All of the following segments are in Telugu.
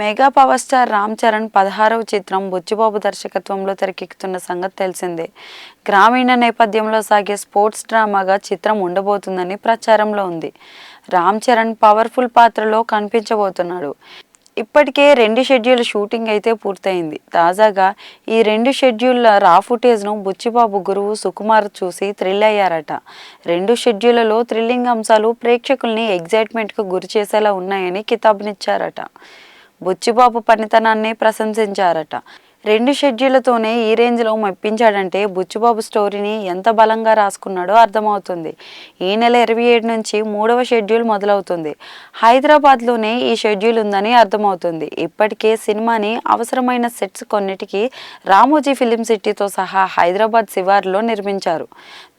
Mega power star Ram Charan 16వ చిత్రం బుచ్చిబాబు దర్శకత్వంలో తెరకెక్కుతున్న సంగతి తెలిసిందే. గ్రామీణ నేపథ్యంలో సాగే స్పోర్ట్స్ డ్రామాగా చిత్రం ఉండబోతుందని ప్రచారంలో ఉంది. రామ్ చరణ్ పవర్ఫుల్ పాత్రలో కనిపించబోతున్నాడు. ఇప్పటికే 2 షెడ్యూల్ షూటింగ్ అయితే పూర్తయింది. తాజాగా ఈ 2 షెడ్యూళ్ల రా ఫుటేజ్ను బుచ్చిబాబు గురువు సుకుమార్ చూసి థ్రిల్ అయ్యారట. 2 షెడ్యూళ్లలో థ్రిల్లింగ్ అంశాలు ప్రేక్షకుల్ని ఎగ్జైట్మెంట్కు గురి చేసేలా ఉన్నాయని కితాబునిచ్చారట. బుచ్చిబాబు పనితనాన్ని ప్రశంసించారట. 2 షెడ్యూళ్లతోనే ఈ రేంజ్లో మెప్పించాడంటే బుచ్చిబాబు స్టోరీని ఎంత బలంగా రాసుకున్నాడో అర్థమవుతుంది. ఈ నెల 27 నుంచి 3వ షెడ్యూల్ మొదలవుతుంది. హైదరాబాద్లోనే ఈ షెడ్యూల్ ఉందని అర్థమవుతుంది. ఇప్పటికే సినిమాని అవసరమైన సెట్స్ కొన్నిటికి రామోజీ ఫిలిం సిటీతో సహా హైదరాబాద్ శివారులో నిర్మించారు.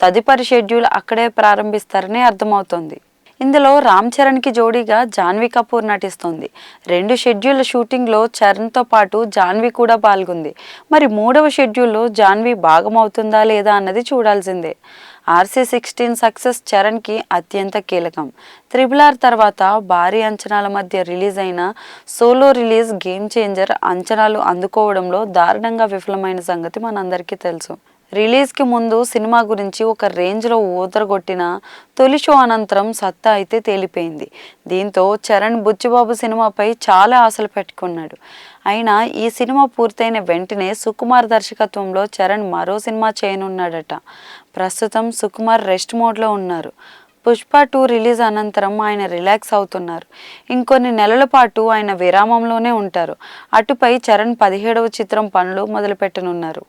తదుపరి షెడ్యూల్ అక్కడే ప్రారంభిస్తారని అర్థమవుతోంది. ఇందులో రామ్ చరణ్కి జోడీగా జాన్వీ కపూర్ నటిస్తోంది. 2 షెడ్యూల్ షూటింగ్లో చరణ్తో పాటు జాన్వీ కూడా పాల్గొంది. మరి 3వ షెడ్యూల్లో జాన్వీ భాగమవుతుందా లేదా అన్నది చూడాల్సిందే. RC16 సక్సెస్ చరణ్కి అత్యంత కీలకం. RRR తర్వాత భారీ అంచనాల మధ్య రిలీజ్ అయిన సోలో రిలీజ్ గేమ్ చేంజర్ అంచనాలు అందుకోవడంలో దారుణంగా విఫలమైన సంగతి మనందరికీ తెలుసు. రిలీజ్కి ముందు సినిమా గురించి ఒక రేంజ్లో ఊదరగొట్టిన తొలి షో అనంతరం సత్తా అయితే తేలిపోయింది. దీంతో చరణ్ బుచ్చిబాబు సినిమాపై చాలా ఆశలు పెట్టుకున్నాడు. అయినా ఈ సినిమా పూర్తయిన వెంటనే సుకుమార్ దర్శకత్వంలో చరణ్ మరో సినిమా చేయనున్నాడట. ప్రస్తుతం సుకుమార్ రెస్ట్ మోడ్లో ఉన్నారు. పుష్ప 2 రిలీజ్ అనంతరం ఆయన రిలాక్స్ అవుతున్నారు. ఇంకొన్ని నెలల పాటు ఆయన విరామంలోనే ఉంటారు. అటుపై చరణ్ 17వ చిత్రం పనులు మొదలుపెట్టనున్నారు.